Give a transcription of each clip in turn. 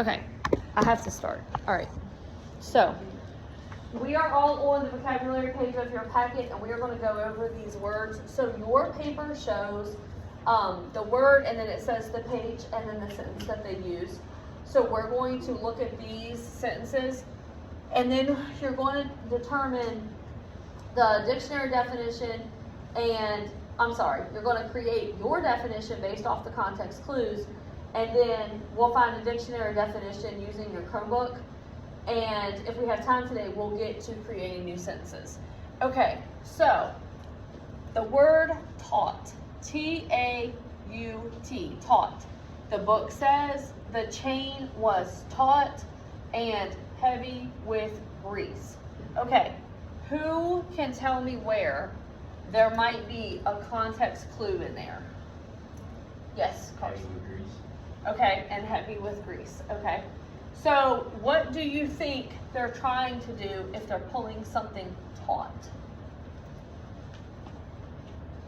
Okay, I have to start. All right. So, we are all on the vocabulary page of your packet, and we are going to go over these words. So, your paper shows the word, and then it says the page, and then the sentence that they use. So, we're going to look at these sentences, and then you're going to determine the dictionary definition, and you're going to create your definition based off the context clues, and then we'll find a dictionary definition using your Chromebook. And if we have time today, we'll get to creating new sentences. Okay, so the word taught, T-A-U-T, taught. The book says the chain was taut and heavy with grease. Okay, who can tell me where there might be a context clue in there? Yes, Carson. Okay, and heavy with grease. Okay. So what do you think they're trying to do if they're pulling something taut?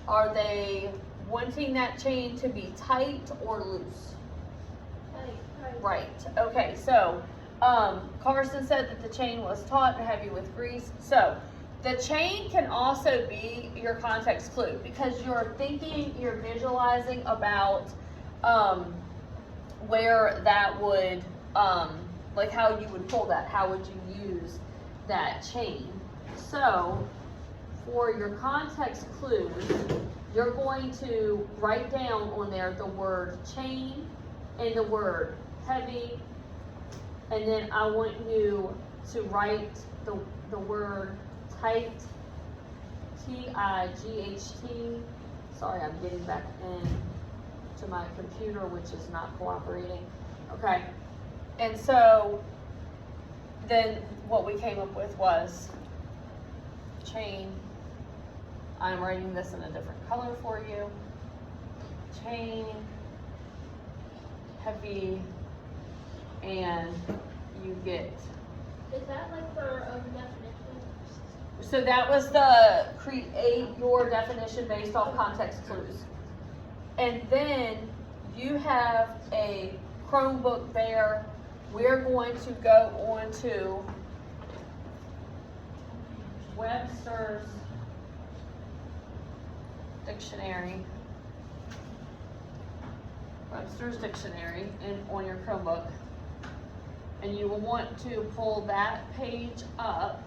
Are they wanting that chain to be tight or loose? Tight. Right. Okay, so Carson said that the chain was taut and heavy with grease. So the chain can also be your context clue because you're thinking, you're visualizing about where that would, like how you would pull that, how would you use that chain. So for your context clues, you're going to write down on there the word chain and the word heavy, and then I want you to write the word tight, T-I-G-H-T. Sorry, I'm getting back in to my computer, which is not cooperating. Okay, and so then what we came up with was chain. I'm writing this in a different color for you. Chain, heavy, and you get. Is that like for definition? So that was the create your definition based off context clues. And then you have a Chromebook there. We're going to go on to Webster's Dictionary. Webster's Dictionary on your Chromebook. And you will want to pull that page up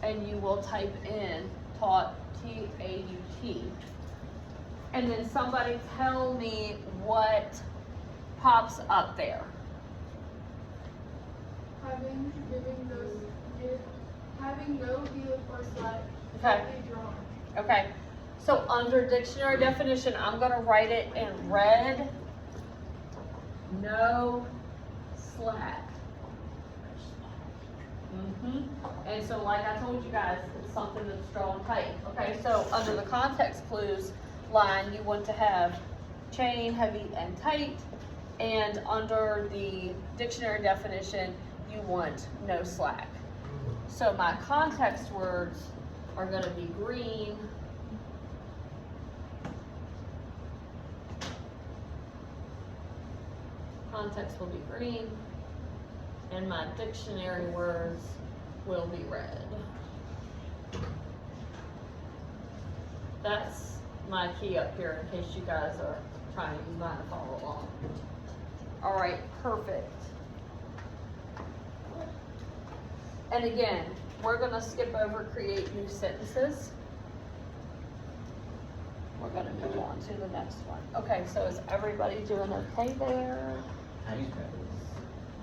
and you will type in taught, T-A-U-T. And then somebody tell me what pops up there. Having no heel or slack. Okay. Drawn. Okay. So under dictionary definition, I'm going to write it in red. No slack. And so like I told you guys, it's something that's drawn tight. Okay, so under the context clues line, you want to have chain, heavy, and tight. And under the dictionary definition, you want no slack. So my context words are going to be green, context will be green, and my dictionary words will be red. That's my key up here in case you guys are trying to use mine to follow along. All right, perfect. And again, we're going to skip over create new sentences. We're going to move on to the next one. Okay, so is everybody doing okay there?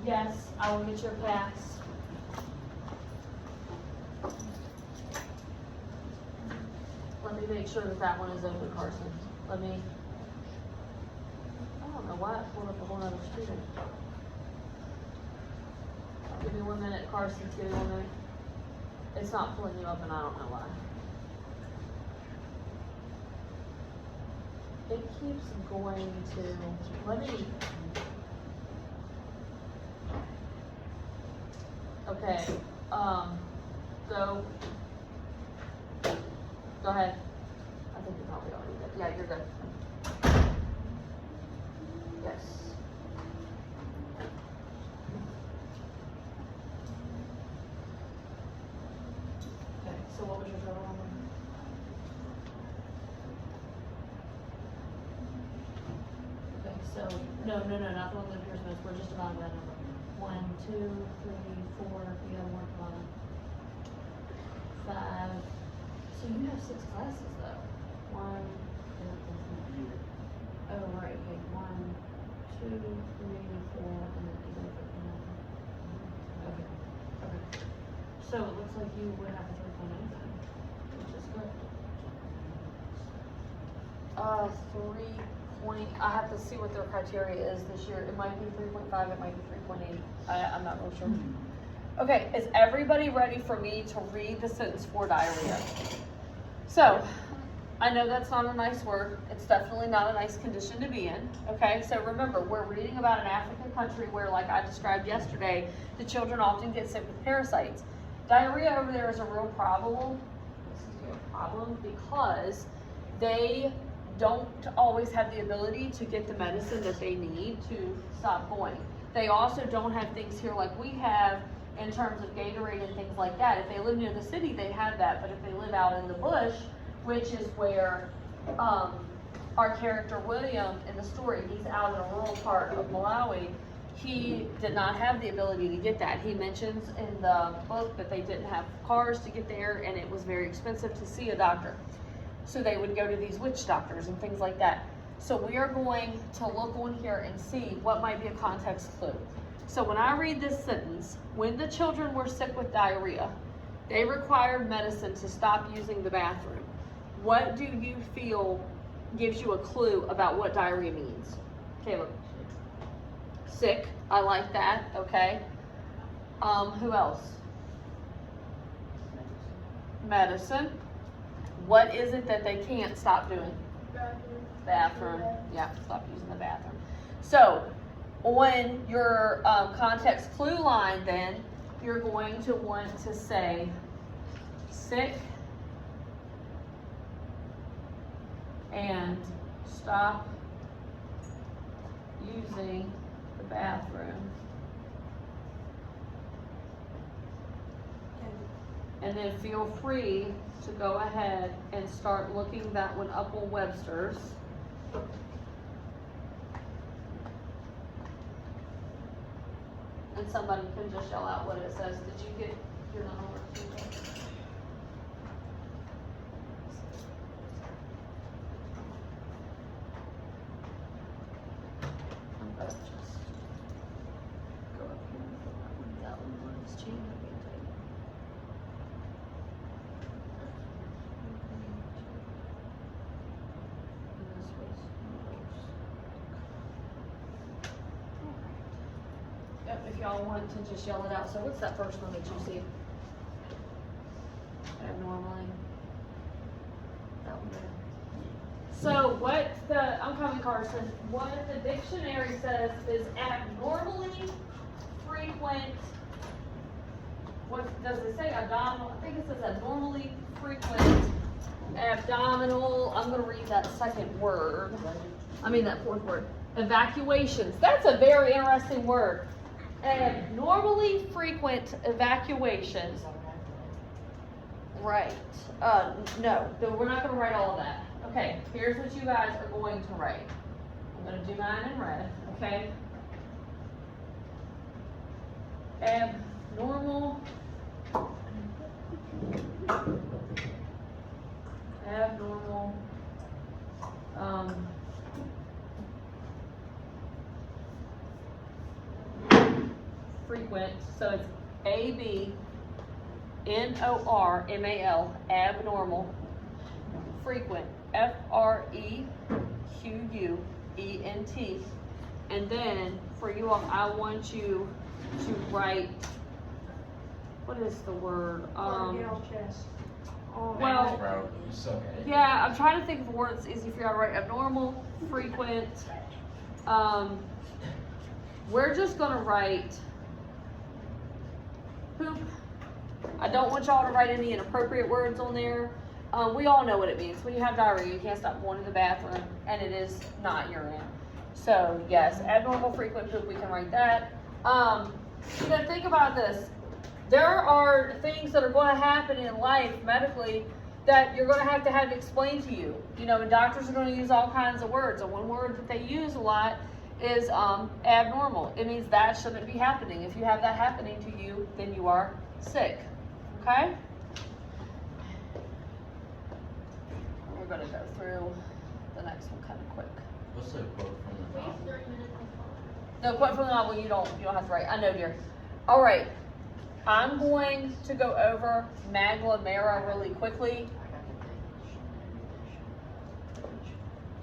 Yes, I will get your pass. Let me make sure that that one is open, Carson. I don't know why it pulled up a whole other student. Give me 1 minute, Carson, give me 1 minute. It's not pulling you up and I don't know why. It keeps going to, let me. Okay, go ahead. I think you're probably already good. Yeah, you're good. Yes. what was your total number? Okay, so, no, not the one that appears most, we're just dividing that number. 1, 2, 3, 4, the other one bottom. 5. So you have 6 classes though. 1, oh, right, okay, 1, 2, 3, 4, and then you go for 9. Okay, okay. So it looks like you would have a 3.0 then, which is good. I have to see what their criteria is this year. It might be 3.5, it might be 3.8. I'm not real sure. Okay, is everybody ready for me to read the sentence for diarrhea? So, I know that's not a nice word. It's definitely not a nice condition to be in. Okay, so remember, we're reading about an African country where, like I described yesterday, the children often get sick with parasites. Diarrhea over there is a real problem. This is a problem because they don't always have the ability to get the medicine that they need to stop going. They also don't have things here like we have in terms of Gatorade and things like that. If they live near the city, they have that, but if they live out in the bush, which is where our character William in the story, he's out in a rural part of Malawi, he did not have the ability to get that. He mentions in the book that they didn't have cars to get there and it was very expensive to see a doctor. So they would go to these witch doctors and things like that. So we are going to look on here and see what might be a context clue. So when I read this sentence, when the children were sick with diarrhea, they required medicine to stop using the bathroom. What do you feel gives you a clue about what diarrhea means? Caleb. Sick, I like that, okay. Who else? Medicine. What is it that they can't stop doing? Bathroom. Yeah, stop using the bathroom. So, on your context clue line then, you're going to want to say sick and stop using the bathroom. And then feel free to go ahead and start looking that one up on Webster's. And somebody can just yell out what it says. Did you get your number? I'm gonna just go up here and put that one on this chain. If y'all want to just yell it out. So what's that first one that you see? Abnormally. That one there. So what the, I'm coming Carson, what the dictionary says is abnormally frequent, what does it say, abdominal? I think it says abnormally frequent abdominal, I'm gonna read that second word. That fourth word. Evacuations. That's a very interesting word. Abnormally frequent evacuations. Right. No, we're not going to write all of that. Okay, here's what you guys are going to write. I'm going to do mine in red, okay? Abnormal. Frequent, so it's abnormal, abnormal, frequent, frequent, and then for you all, I want you to write, what is the word? Well, yeah, I'm trying to think of a word that's easy for y'all to write. Abnormal, frequent, we're just gonna write poop. I don't want y'all to write any inappropriate words on there. We all know what it means. When you have diarrhea, you can't stop going to the bathroom, and it is not urine. So yes, abnormal frequent poop, we can write that. Think about this. There are things that are going to happen in life medically that you're going to have explained to you. You know, and doctors are going to use all kinds of words. And one word that they use a lot is abnormal. It means that shouldn't be happening. If you have that happening to you, then you are sick. Okay? We're going to go through the next one kind of quick. What's the quote from the Waste novel? 30 minutes on phone. No, quote from the novel, you don't have to write. I know, dear. All right. I'm going to go over Magla Mera really quickly.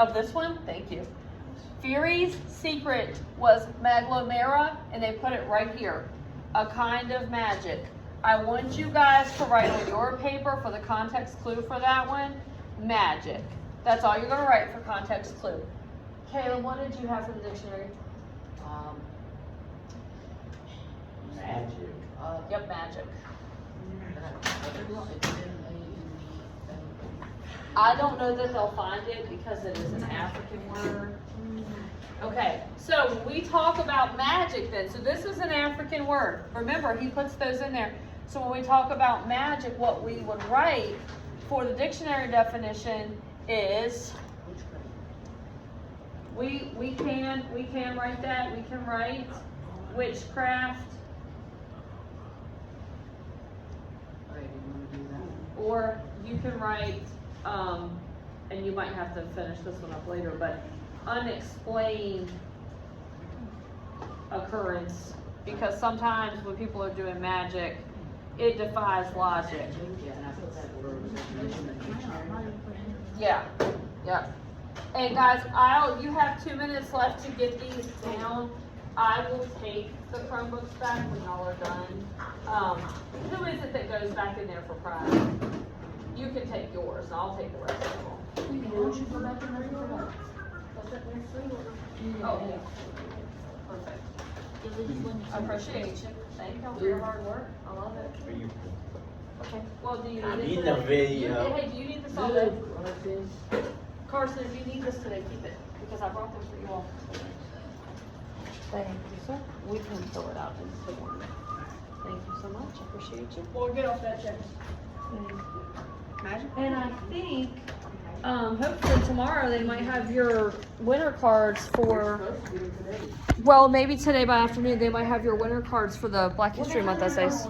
Of this one? Thank you. Fury's secret was Magla Mera, and they put it right here. A kind of magic. I want you guys to write on your paper for the context clue for that one, magic. That's all you're going to write for context clue. Caleb, what did you have for the dictionary? Magic. Yep, magic. I don't know that they'll find it because it is an African word. Okay, so when we talk about magic then, so this is an African word. Remember, he puts those in there. So when we talk about magic, what we would write for the dictionary definition is, we can write that. We can write witchcraft, or you can write, and you might have to finish this one up later, but unexplained occurrence, because sometimes when people are doing magic, it defies logic. Yeah, yeah. And guys, you have 2 minutes left to get these down. I will take the Chromebooks back when y'all are done. Who is it that goes back in there for prize? You can take yours, and I'll take the rest of them. Oh, yeah. Perfect. I appreciate you. Thank you for your hard work. I love it. Okay. Well, do you need I it need today? the video. Hey, do you need this all day? Carson, if you need this today, keep it, because I brought this for you all. Thank you, sir. We can fill it out into one. Thank you so much. I appreciate you. Well, get off that check. And I think, hopefully tomorrow they might have your winter cards for, well, maybe today by afternoon they might have your winter cards for the Black History Month essays.